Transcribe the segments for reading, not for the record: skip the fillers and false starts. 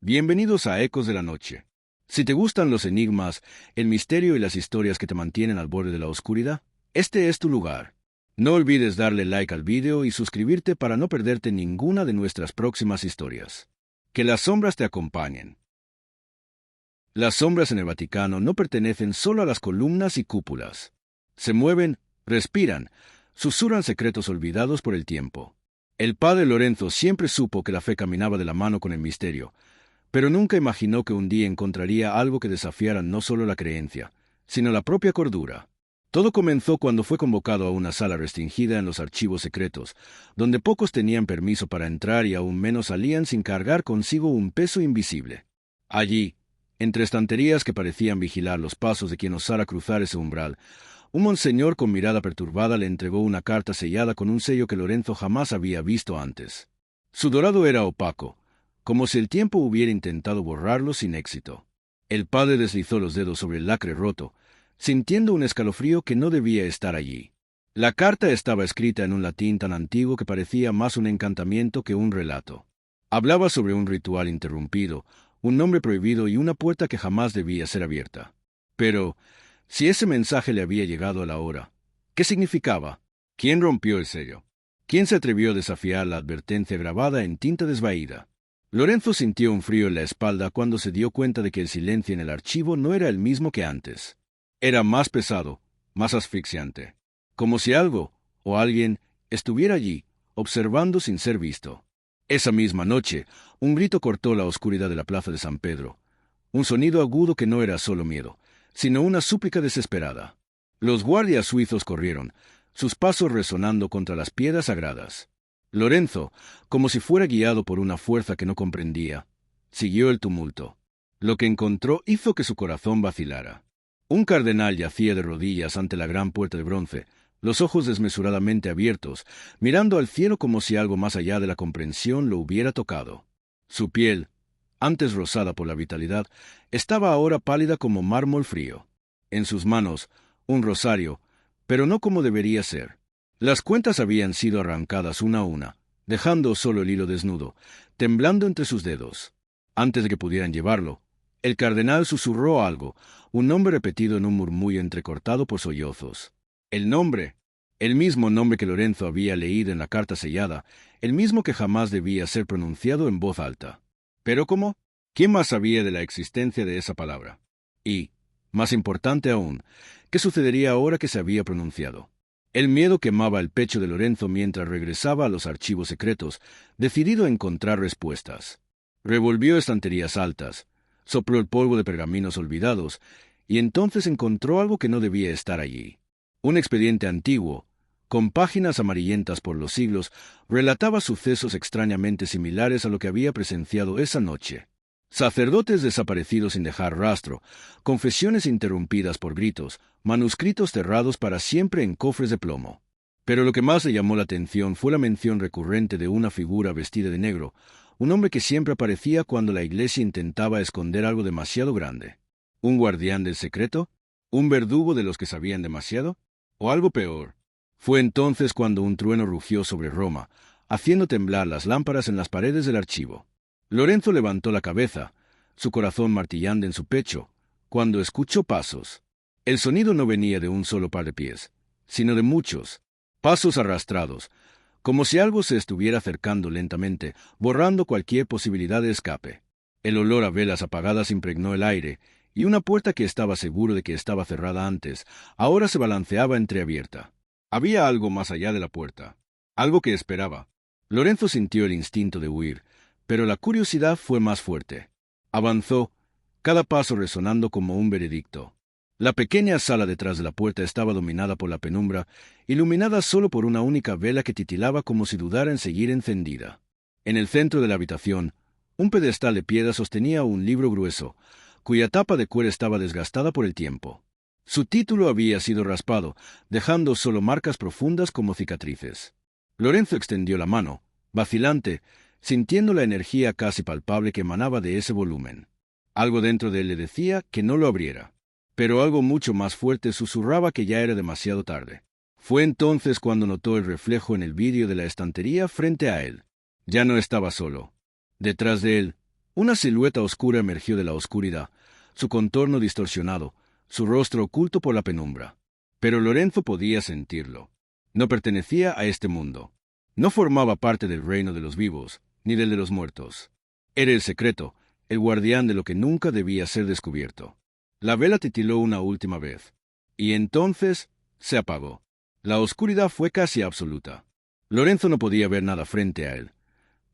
Bienvenidos a Ecos de la Noche. Si te gustan los enigmas, el misterio y las historias que te mantienen al borde de la oscuridad, este es tu lugar. No olvides darle like al video y suscribirte para no perderte ninguna de nuestras próximas historias. Que las sombras te acompañen. Las sombras en el Vaticano no pertenecen solo a las columnas y cúpulas. Se mueven, respiran, susurran secretos olvidados por el tiempo. El padre Lorenzo siempre supo que la fe caminaba de la mano con el misterio, pero nunca imaginó que un día encontraría algo que desafiara no solo la creencia, sino la propia cordura. Todo comenzó cuando fue convocado a una sala restringida en los archivos secretos, donde pocos tenían permiso para entrar y aún menos salían sin cargar consigo un peso invisible. Allí, entre estanterías que parecían vigilar los pasos de quien osara cruzar ese umbral, un monseñor con mirada perturbada le entregó una carta sellada con un sello que Lorenzo jamás había visto antes. Su dorado era opaco, como si el tiempo hubiera intentado borrarlo sin éxito. El padre deslizó los dedos sobre el lacre roto, sintiendo un escalofrío que no debía estar allí. La carta estaba escrita en un latín tan antiguo que parecía más un encantamiento que un relato. Hablaba sobre un ritual interrumpido, un nombre prohibido y una puerta que jamás debía ser abierta. Pero, si ese mensaje le había llegado a la hora, ¿qué significaba? ¿Quién rompió el sello? ¿Quién se atrevió a desafiar la advertencia grabada en tinta desvaída? Lorenzo sintió un frío en la espalda cuando se dio cuenta de que el silencio en el archivo no era el mismo que antes. Era más pesado, más asfixiante. Como si algo, o alguien, estuviera allí, observando sin ser visto. Esa misma noche, un grito cortó la oscuridad de la plaza de San Pedro. Un sonido agudo que no era solo miedo, sino una súplica desesperada. Los guardias suizos corrieron, sus pasos resonando contra las piedras sagradas. Lorenzo, como si fuera guiado por una fuerza que no comprendía, siguió el tumulto. Lo que encontró hizo que su corazón vacilara. Un cardenal yacía de rodillas ante la gran puerta de bronce, los ojos desmesuradamente abiertos, mirando al cielo como si algo más allá de la comprensión lo hubiera tocado. Su piel, antes rosada por la vitalidad, estaba ahora pálida como mármol frío. En sus manos, un rosario, pero no como debería ser. Las cuentas habían sido arrancadas una a una, dejando solo el hilo desnudo, temblando entre sus dedos. Antes de que pudieran llevarlo, el cardenal susurró algo, un nombre repetido en un murmullo entrecortado por sollozos. El nombre, el mismo nombre que Lorenzo había leído en la carta sellada, el mismo que jamás debía ser pronunciado en voz alta. ¿Pero cómo? ¿Quién más sabía de la existencia de esa palabra? Y, más importante aún, ¿qué sucedería ahora que se había pronunciado? El miedo quemaba el pecho de Lorenzo mientras regresaba a los archivos secretos, decidido a encontrar respuestas. Revolvió estanterías altas, sopló el polvo de pergaminos olvidados, y entonces encontró algo que no debía estar allí. Un expediente antiguo, con páginas amarillentas por los siglos, relataba sucesos extrañamente similares a lo que había presenciado esa noche. Sacerdotes desaparecidos sin dejar rastro, confesiones interrumpidas por gritos, manuscritos cerrados para siempre en cofres de plomo. Pero lo que más le llamó la atención fue la mención recurrente de una figura vestida de negro, un hombre que siempre aparecía cuando la iglesia intentaba esconder algo demasiado grande. ¿Un guardián del secreto? ¿Un verdugo de los que sabían demasiado? ¿O algo peor? Fue entonces cuando un trueno rugió sobre Roma, haciendo temblar las lámparas en las paredes del archivo. Lorenzo levantó la cabeza, su corazón martillando en su pecho, cuando escuchó pasos. El sonido no venía de un solo par de pies, sino de muchos, pasos arrastrados, como si algo se estuviera acercando lentamente, borrando cualquier posibilidad de escape. El olor a velas apagadas impregnó el aire, y una puerta que estaba seguro de que estaba cerrada antes, ahora se balanceaba entreabierta. Había algo más allá de la puerta, algo que esperaba. Lorenzo sintió el instinto de huir, pero la curiosidad fue más fuerte. Avanzó, cada paso resonando como un veredicto. La pequeña sala detrás de la puerta estaba dominada por la penumbra, iluminada solo por una única vela que titilaba como si dudara en seguir encendida. En el centro de la habitación, un pedestal de piedra sostenía un libro grueso, cuya tapa de cuero estaba desgastada por el tiempo. Su título había sido raspado, dejando solo marcas profundas como cicatrices. Lorenzo extendió la mano, vacilante, sintiendo la energía casi palpable que emanaba de ese volumen. Algo dentro de él le decía que no lo abriera, pero algo mucho más fuerte susurraba que ya era demasiado tarde. Fue entonces cuando notó el reflejo en el vidrio de la estantería frente a él. Ya no estaba solo. Detrás de él, Una silueta oscura emergió de la oscuridad, su contorno distorsionado, su rostro oculto por la penumbra. Pero Lorenzo podía sentirlo. No pertenecía a este mundo. No formaba parte del reino de los vivos, ni del de los muertos. Era el secreto, el guardián de lo que nunca debía ser descubierto. La vela titiló una última vez. Y entonces se apagó. La oscuridad fue casi absoluta. Lorenzo no podía ver nada frente a él,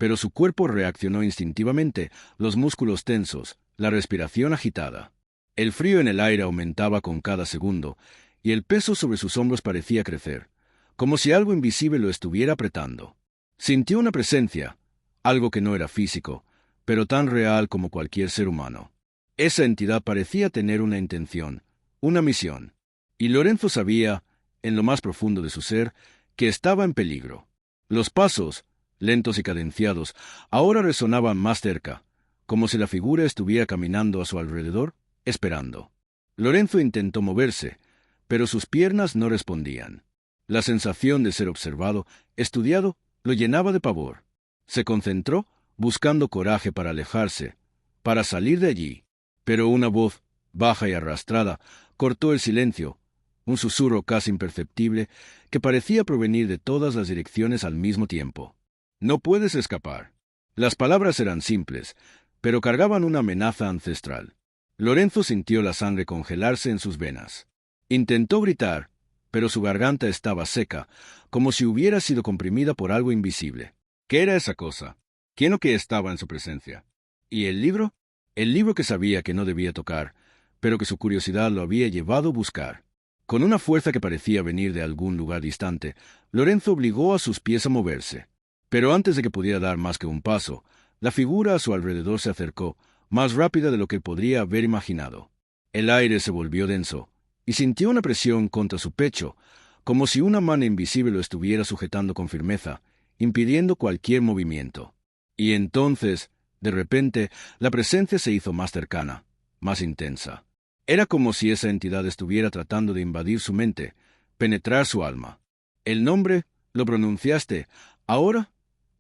pero su cuerpo reaccionó instintivamente, los músculos tensos, la respiración agitada. El frío en el aire aumentaba con cada segundo, y el peso sobre sus hombros parecía crecer, como si algo invisible lo estuviera apretando. Sintió una presencia, algo que no era físico, pero tan real como cualquier ser humano. Esa entidad parecía tener una intención, una misión, y Lorenzo sabía, en lo más profundo de su ser, que estaba en peligro. Los pasos, lentos y cadenciados, ahora resonaban más cerca, como si la figura estuviera caminando a su alrededor, esperando. Lorenzo intentó moverse, pero sus piernas no respondían. La sensación de ser observado, estudiado, lo llenaba de pavor. Se concentró, buscando coraje para alejarse, para salir de allí. Pero una voz, baja y arrastrada, cortó el silencio, un susurro casi imperceptible que parecía provenir de todas las direcciones al mismo tiempo. No puedes escapar. Las palabras eran simples, pero cargaban una amenaza ancestral. Lorenzo sintió la sangre congelarse en sus venas. Intentó gritar, pero su garganta estaba seca, como si hubiera sido comprimida por algo invisible. ¿Qué era esa cosa? ¿Quién o qué estaba en su presencia? ¿Y el libro? El libro que sabía que no debía tocar, pero que su curiosidad lo había llevado a buscar. Con una fuerza que parecía venir de algún lugar distante, Lorenzo obligó a sus pies a moverse. Pero antes de que pudiera dar más que un paso, la figura a su alrededor se acercó, más rápida de lo que él podría haber imaginado. El aire se volvió denso, y sintió una presión contra su pecho, como si una mano invisible lo estuviera sujetando con firmeza, impidiendo cualquier movimiento. Y entonces, de repente, la presencia se hizo más cercana, más intensa. Era como si esa entidad estuviera tratando de invadir su mente, penetrar su alma. El nombre, lo pronunciaste, ahora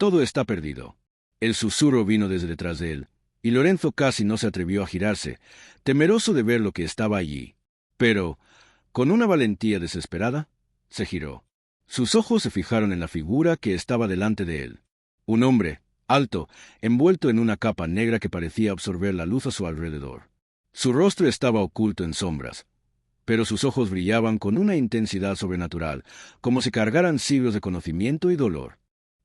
todo está perdido. El susurro vino desde detrás de él, y Lorenzo casi no se atrevió a girarse, temeroso de ver lo que estaba allí. Pero, con una valentía desesperada, se giró. Sus ojos se fijaron en la figura que estaba delante de él. Un hombre, alto, envuelto en una capa negra que parecía absorber la luz a su alrededor. Su rostro estaba oculto en sombras, pero sus ojos brillaban con una intensidad sobrenatural, como si cargaran siglos de conocimiento y dolor.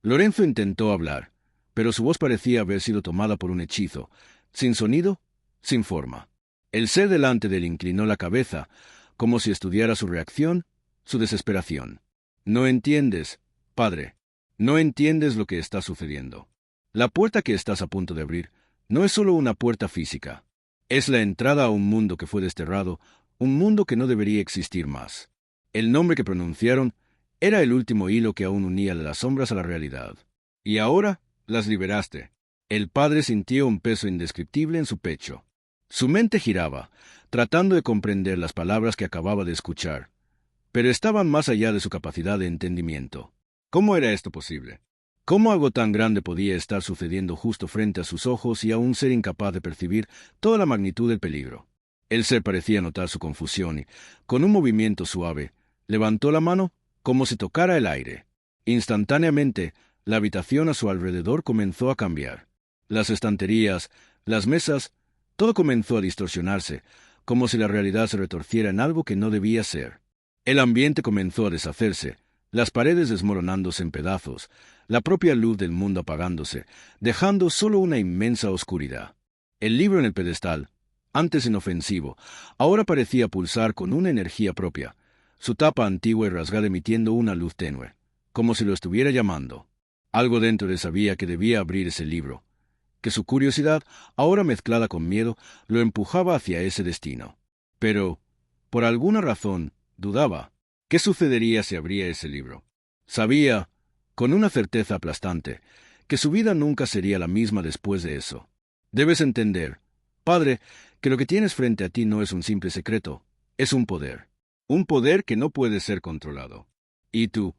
Lorenzo intentó hablar, pero su voz parecía haber sido tomada por un hechizo, sin sonido, sin forma. El ser delante de él inclinó la cabeza, como si estudiara su reacción, su desesperación. No entiendes, padre, no entiendes lo que está sucediendo. La puerta que estás a punto de abrir no es solo una puerta física. Es la entrada a un mundo que fue desterrado, un mundo que no debería existir más. El nombre que pronunciaron era el último hilo que aún unía las sombras a la realidad. Y ahora las liberaste. El padre sintió un peso indescriptible en su pecho. Su mente giraba, tratando de comprender las palabras que acababa de escuchar, pero estaban más allá de su capacidad de entendimiento. ¿Cómo era esto posible? ¿Cómo algo tan grande podía estar sucediendo justo frente a sus ojos y aún ser incapaz de percibir toda la magnitud del peligro? El ser parecía notar su confusión y, con un movimiento suave, levantó la mano como si tocara el aire. Instantáneamente, la habitación a su alrededor comenzó a cambiar. Las estanterías, las mesas, todo comenzó a distorsionarse, como si la realidad se retorciera en algo que no debía ser. El ambiente comenzó a deshacerse, las paredes desmoronándose en pedazos, la propia luz del mundo apagándose, dejando solo una inmensa oscuridad. El libro en el pedestal, antes inofensivo, ahora parecía pulsar con una energía propia, su tapa antigua y rasgada emitiendo una luz tenue, como si lo estuviera llamando. Algo dentro de él sabía que debía abrir ese libro, que su curiosidad, ahora mezclada con miedo, lo empujaba hacia ese destino. Pero, por alguna razón, dudaba. ¿Qué sucedería si abría ese libro? Sabía, con una certeza aplastante, que su vida nunca sería la misma después de eso. Debes entender, padre, que lo que tienes frente a ti no es un simple secreto, es un poder. Un poder que no puede ser controlado. Y tú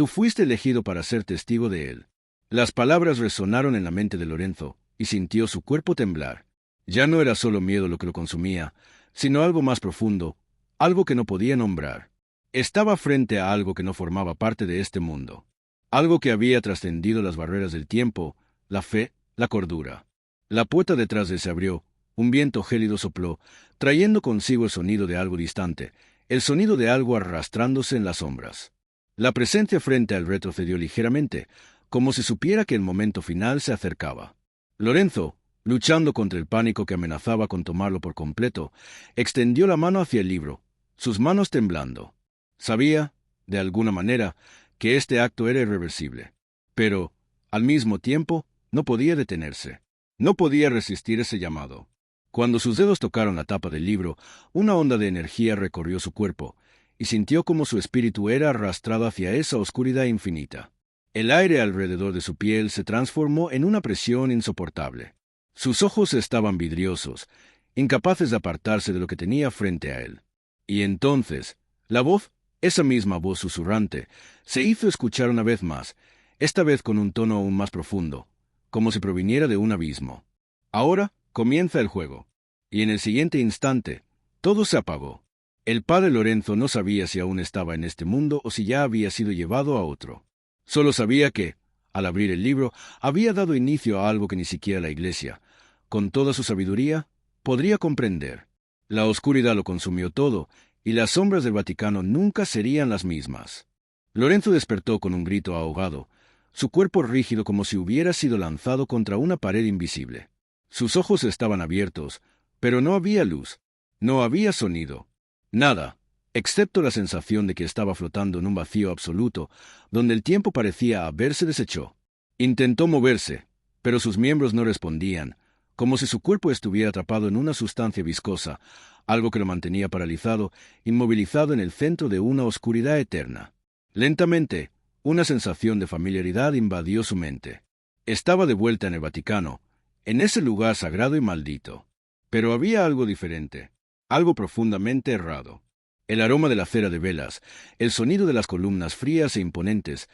fuiste elegido para ser testigo de él. Las palabras resonaron en la mente de Lorenzo, y sintió su cuerpo temblar. Ya no era solo miedo lo que lo consumía, sino algo más profundo, algo que no podía nombrar. Estaba frente a algo que no formaba parte de este mundo, algo que había trascendido las barreras del tiempo, la fe, la cordura. La puerta detrás de él se abrió, un viento gélido sopló, trayendo consigo el sonido de algo distante, el sonido de algo arrastrándose en las sombras. La presencia frente a él retrocedió ligeramente, como si supiera que el momento final se acercaba. Lorenzo, luchando contra el pánico que amenazaba con tomarlo por completo, extendió la mano hacia el libro, sus manos temblando. Sabía, de alguna manera, que este acto era irreversible. Pero, al mismo tiempo, no podía detenerse. No podía resistir ese llamado. Cuando sus dedos tocaron la tapa del libro, una onda de energía recorrió su cuerpo, y sintió como su espíritu era arrastrado hacia esa oscuridad infinita. El aire alrededor de su piel se transformó en una presión insoportable. Sus ojos estaban vidriosos, incapaces de apartarse de lo que tenía frente a él. Y entonces, la voz, esa misma voz susurrante, se hizo escuchar una vez más, esta vez con un tono aún más profundo, como si proviniera de un abismo. Ahora comienza el juego. Y en el siguiente instante, todo se apagó. El padre Lorenzo no sabía si aún estaba en este mundo o si ya había sido llevado a otro. Solo sabía que, al abrir el libro, había dado inicio a algo que ni siquiera la Iglesia, con toda su sabiduría, podría comprender. La oscuridad lo consumió todo, y las sombras del Vaticano nunca serían las mismas. Lorenzo despertó con un grito ahogado, su cuerpo rígido como si hubiera sido lanzado contra una pared invisible. Sus ojos estaban abiertos, pero no había luz, no había sonido. Nada, excepto la sensación de que estaba flotando en un vacío absoluto, donde el tiempo parecía haberse deshecho. Intentó moverse, pero sus miembros no respondían, como si su cuerpo estuviera atrapado en una sustancia viscosa, algo que lo mantenía paralizado, inmovilizado en el centro de una oscuridad eterna. Lentamente, una sensación de familiaridad invadió su mente. Estaba de vuelta en el Vaticano, en ese lugar sagrado y maldito. Pero había algo diferente, algo profundamente errado. El aroma de la cera de velas, el sonido de las columnas frías e imponentes,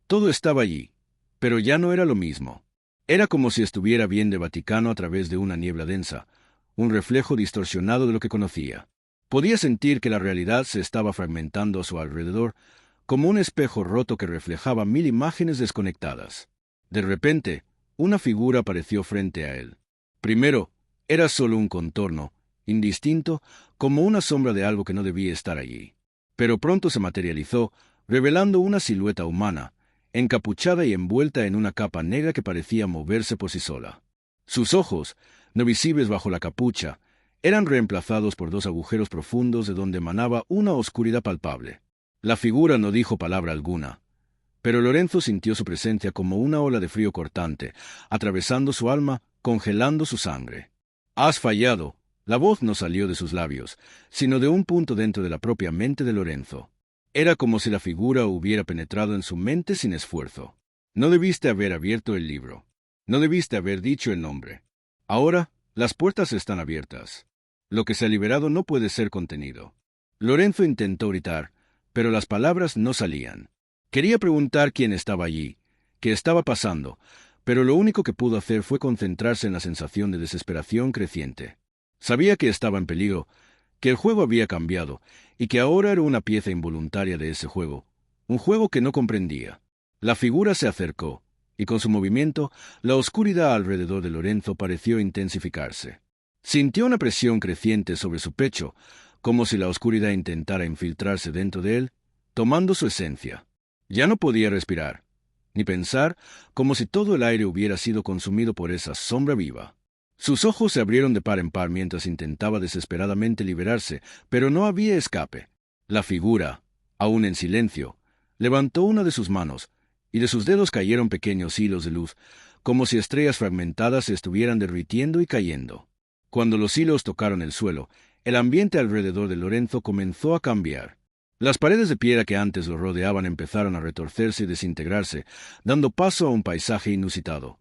todo estaba allí, pero ya no era lo mismo. Era como si estuviera viendo el Vaticano a través de una niebla densa, un reflejo distorsionado de lo que conocía. Podía sentir que la realidad se estaba fragmentando a su alrededor, como un espejo roto que reflejaba 1000 imágenes desconectadas. De repente, una figura apareció frente a él. Primero, era solo un contorno, indistinto, como una sombra de algo que no debía estar allí. Pero pronto se materializó, revelando una silueta humana, encapuchada y envuelta en una capa negra que parecía moverse por sí sola. Sus ojos, no visibles bajo la capucha, eran reemplazados por 2 agujeros profundos de donde emanaba una oscuridad palpable. La figura no dijo palabra alguna, pero Lorenzo sintió su presencia como una ola de frío cortante, atravesando su alma, congelando su sangre. «Has fallado». La voz no salió de sus labios, sino de un punto dentro de la propia mente de Lorenzo. Era como si la figura hubiera penetrado en su mente sin esfuerzo. No debiste haber abierto el libro. No debiste haber dicho el nombre. Ahora, las puertas están abiertas. Lo que se ha liberado no puede ser contenido. Lorenzo intentó gritar, pero las palabras no salían. Quería preguntar quién estaba allí, qué estaba pasando, pero lo único que pudo hacer fue concentrarse en la sensación de desesperación creciente. Sabía que estaba en peligro, que el juego había cambiado, y que ahora era una pieza involuntaria de ese juego, un juego que no comprendía. La figura se acercó, y con su movimiento, la oscuridad alrededor de Lorenzo pareció intensificarse. Sintió una presión creciente sobre su pecho, como si la oscuridad intentara infiltrarse dentro de él, tomando su esencia. Ya no podía respirar, ni pensar, como si todo el aire hubiera sido consumido por esa sombra viva. Sus ojos se abrieron de par en par mientras intentaba desesperadamente liberarse, pero no había escape. La figura, aún en silencio, levantó una de sus manos, y de sus dedos cayeron pequeños hilos de luz, como si estrellas fragmentadas se estuvieran derritiendo y cayendo. Cuando los hilos tocaron el suelo, el ambiente alrededor de Lorenzo comenzó a cambiar. Las paredes de piedra que antes lo rodeaban empezaron a retorcerse y desintegrarse, dando paso a un paisaje inusitado.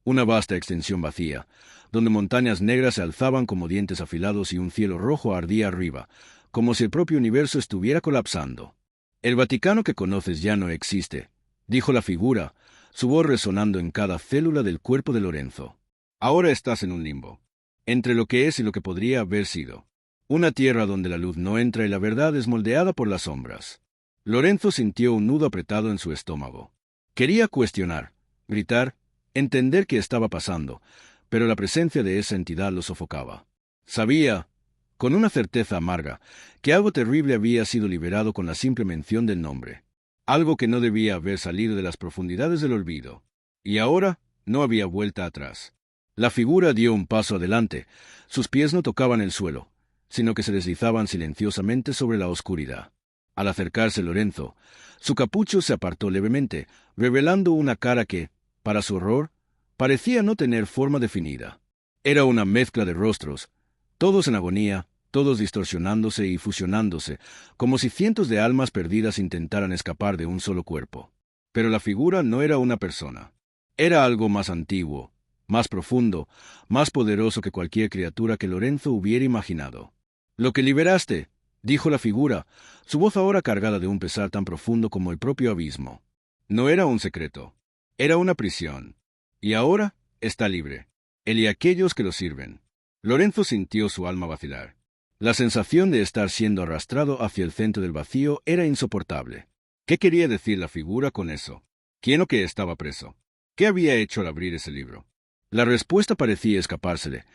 Una vasta extensión vacía, donde montañas negras se alzaban como dientes afilados y un cielo rojo ardía arriba, como si el propio universo estuviera colapsando. «El Vaticano que conoces ya no existe», dijo la figura, su voz resonando en cada célula del cuerpo de Lorenzo. Ahora estás en un limbo, entre lo que es y lo que podría haber sido. Una tierra donde la luz no entra y la verdad es moldeada por las sombras. Lorenzo sintió un nudo apretado en su estómago. Quería cuestionar, gritar, entender qué estaba pasando, pero la presencia de esa entidad lo sofocaba. Sabía, con una certeza amarga, que algo terrible había sido liberado con la simple mención del nombre. Algo que no debía haber salido de las profundidades del olvido. Y ahora no había vuelta atrás. La figura dio un paso adelante. Sus pies no tocaban el suelo, sino que se deslizaban silenciosamente sobre la oscuridad. Al acercarse Lorenzo, su capucho se apartó levemente, revelando una cara que, para su horror, parecía no tener forma definida. Era una mezcla de rostros, todos en agonía, todos distorsionándose y fusionándose, como si cientos de almas perdidas intentaran escapar de un solo cuerpo. Pero la figura no era una persona. Era algo más antiguo, más profundo, más poderoso que cualquier criatura que Lorenzo hubiera imaginado. «Lo que liberaste», dijo la figura, su voz ahora cargada de un pesar tan profundo como el propio abismo. No era un secreto, era una prisión. Y ahora está libre, él y aquellos que lo sirven. Lorenzo sintió su alma vacilar. La sensación de estar siendo arrastrado hacia el centro del vacío era insoportable. ¿Qué quería decir la figura con eso? ¿Quién o qué estaba preso? ¿Qué había hecho al abrir ese libro? La respuesta parecía escapársele,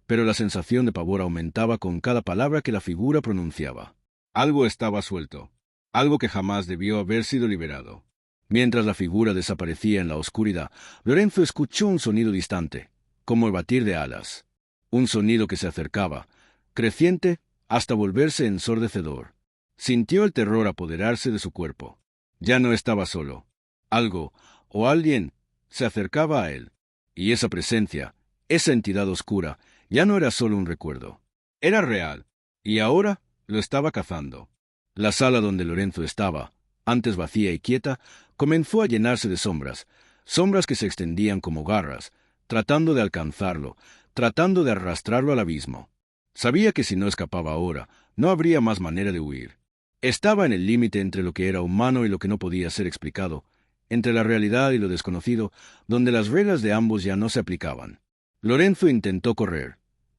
pero la sensación de pavor aumentaba con cada palabra que la figura pronunciaba. Algo estaba suelto, algo que jamás debió haber sido liberado. Mientras la figura desaparecía en la oscuridad, Lorenzo escuchó un sonido distante, como el batir de alas. Un sonido que se acercaba, creciente, hasta volverse ensordecedor. Sintió el terror apoderarse de su cuerpo. Ya no estaba solo. Algo, o alguien, se acercaba a él. Y esa presencia, esa entidad oscura, ya no era solo un recuerdo. Era real, y ahora lo estaba cazando. La sala donde Lorenzo estaba, antes vacía y quieta, comenzó a llenarse de sombras, sombras que se extendían como garras, tratando de alcanzarlo, tratando de arrastrarlo al abismo. Sabía que si no escapaba ahora, no habría más manera de huir. Estaba en el límite entre lo que era humano y lo que no podía ser explicado, entre la realidad y lo desconocido, donde las reglas de ambos ya no se aplicaban. Lorenzo intentó correr,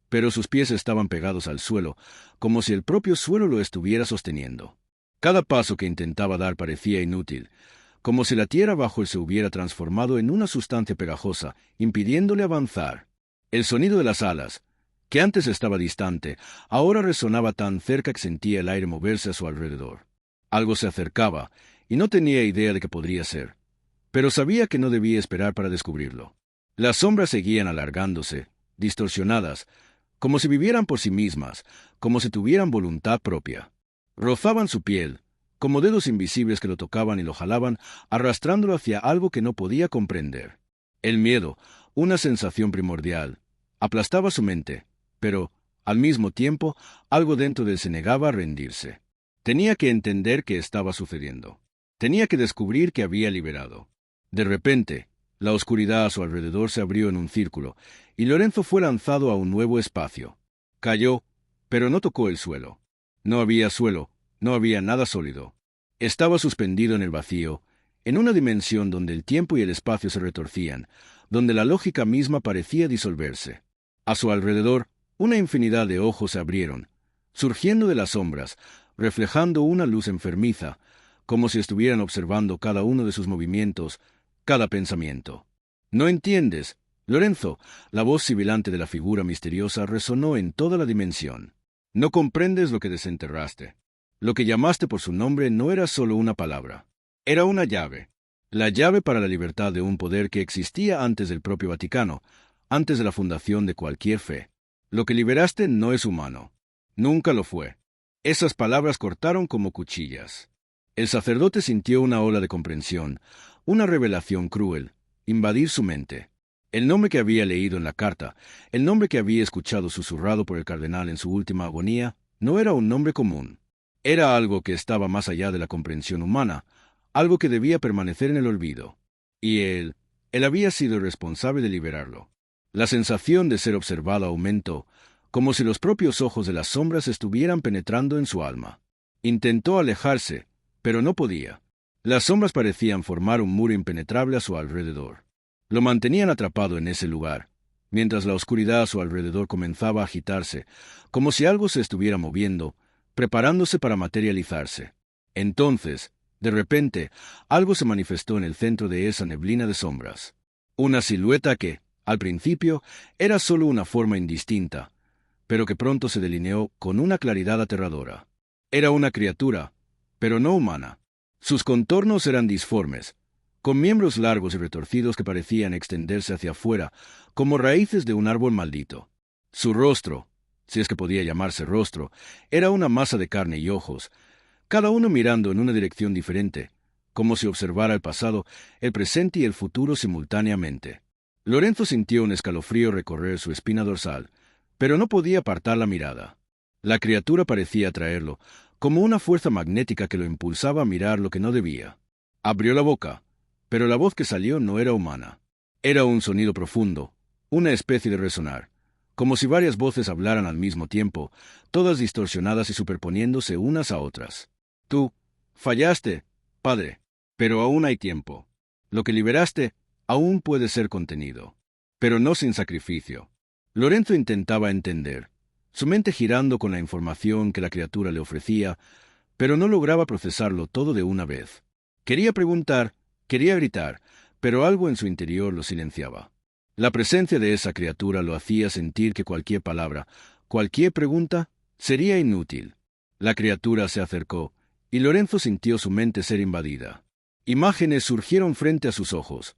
pero sus pies estaban pegados al suelo, como si el propio suelo lo estuviera sosteniendo. Cada paso que intentaba dar parecía inútil, como si la tierra bajo él se hubiera transformado en una sustancia pegajosa, impidiéndole avanzar. El sonido de las alas, que antes estaba distante, ahora resonaba tan cerca que sentía el aire moverse a su alrededor. Algo se acercaba, y no tenía idea de qué podría ser, pero sabía que no debía esperar para descubrirlo. Las sombras seguían alargándose, distorsionadas, como si vivieran por sí mismas, como si tuvieran voluntad propia. Rozaban su piel, como dedos invisibles que lo tocaban y lo jalaban, arrastrándolo hacia algo que no podía comprender. El miedo, una sensación primordial, aplastaba su mente, pero, al mismo tiempo, algo dentro de él se negaba a rendirse. Tenía que entender qué estaba sucediendo. Tenía que descubrir que había liberado. De repente, la oscuridad a su alrededor se abrió en un círculo, y Lorenzo fue lanzado a un nuevo espacio. Cayó, pero no tocó el suelo. No había suelo, no había nada sólido. Estaba suspendido en el vacío, en una dimensión donde el tiempo y el espacio se retorcían, donde la lógica misma parecía disolverse. A su alrededor, una infinidad de ojos se abrieron, surgiendo de las sombras, reflejando una luz enfermiza, como si estuvieran observando cada uno de sus movimientos, cada pensamiento. «¿No entiendes, Lorenzo?», la voz sibilante de la figura misteriosa resonó en toda la dimensión. «No comprendes lo que desenterraste. Lo que llamaste por su nombre no era solo una palabra. Era una llave. La llave para la libertad de un poder que existía antes del propio Vaticano, antes de la fundación de cualquier fe. Lo que liberaste no es humano. Nunca lo fue». Esas palabras cortaron como cuchillas. El sacerdote sintió una ola de comprensión, una revelación cruel, invadir su mente. El nombre que había leído en la carta, el nombre que había escuchado susurrado por el cardenal en su última agonía, no era un nombre común. Era algo que estaba más allá de la comprensión humana, algo que debía permanecer en el olvido. Y él había sido el responsable de liberarlo. La sensación de ser observado aumentó, como si los propios ojos de las sombras estuvieran penetrando en su alma. Intentó alejarse, pero no podía. Las sombras parecían formar un muro impenetrable a su alrededor. Lo mantenían atrapado en ese lugar, mientras la oscuridad a su alrededor comenzaba a agitarse, como si algo se estuviera moviendo, preparándose para materializarse. Entonces, de repente, algo se manifestó en el centro de esa neblina de sombras. Una silueta que, al principio, era solo una forma indistinta, pero que pronto se delineó con una claridad aterradora. Era una criatura, pero no humana. Sus contornos eran disformes, con miembros largos y retorcidos que parecían extenderse hacia afuera, como raíces de un árbol maldito. Su rostro, si es que podía llamarse rostro, era una masa de carne y ojos, cada uno mirando en una dirección diferente, como si observara el pasado, el presente y el futuro simultáneamente. Lorenzo sintió un escalofrío recorrer su espina dorsal, pero no podía apartar la mirada. La criatura parecía atraerlo, como una fuerza magnética que lo impulsaba a mirar lo que no debía. Abrió la boca, pero la voz que salió no era humana. Era un sonido profundo, una especie de resonar, como si varias voces hablaran al mismo tiempo, todas distorsionadas y superponiéndose unas a otras. Tú, fallaste, padre, pero aún hay tiempo. Lo que liberaste aún puede ser contenido, pero no sin sacrificio. Lorenzo intentaba entender, su mente girando con la información que la criatura le ofrecía, pero no lograba procesarlo todo de una vez. Quería preguntar, quería gritar, pero algo en su interior lo silenciaba. La presencia de esa criatura lo hacía sentir que cualquier palabra, cualquier pregunta, sería inútil. La criatura se acercó, y Lorenzo sintió su mente ser invadida. Imágenes surgieron frente a sus ojos.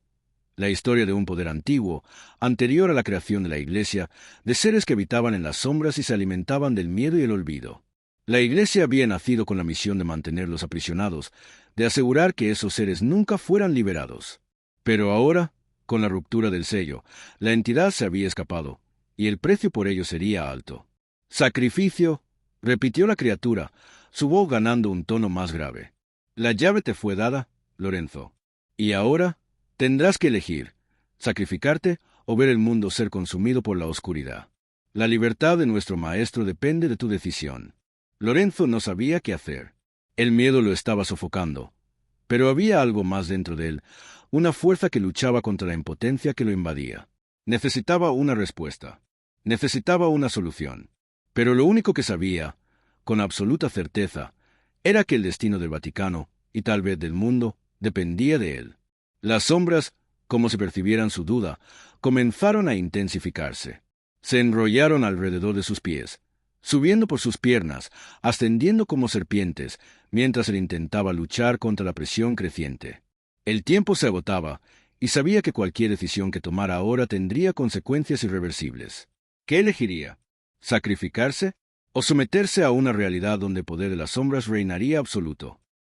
La historia de un poder antiguo, anterior a la creación de la Iglesia, de seres que habitaban en las sombras y se alimentaban del miedo y el olvido. La Iglesia había nacido con la misión de mantenerlos aprisionados, de asegurar que esos seres nunca fueran liberados. Pero ahora, con la ruptura del sello, la entidad se había escapado, y el precio por ello sería alto. «Sacrificio», repitió la criatura, su voz ganando un tono más grave. «La llave te fue dada, Lorenzo. Y ahora tendrás que elegir, sacrificarte o ver el mundo ser consumido por la oscuridad. La libertad de nuestro maestro depende de tu decisión». Lorenzo no sabía qué hacer. El miedo lo estaba sofocando, pero había algo más dentro de él, una fuerza que luchaba contra la impotencia que lo invadía. Necesitaba una respuesta. Necesitaba una solución. Pero lo único que sabía, con absoluta certeza, era que el destino del Vaticano, y tal vez del mundo, dependía de él. Las sombras, como si percibieran su duda, comenzaron a intensificarse. Se enrollaron alrededor de sus pies, subiendo por sus piernas, ascendiendo como serpientes, mientras él intentaba luchar contra la presión creciente. El tiempo se agotaba, y sabía que cualquier decisión que tomara ahora tendría consecuencias irreversibles. ¿Qué elegiría? ¿Sacrificarse? ¿O someterse a una realidad donde el poder de las sombras reinaría absoluto?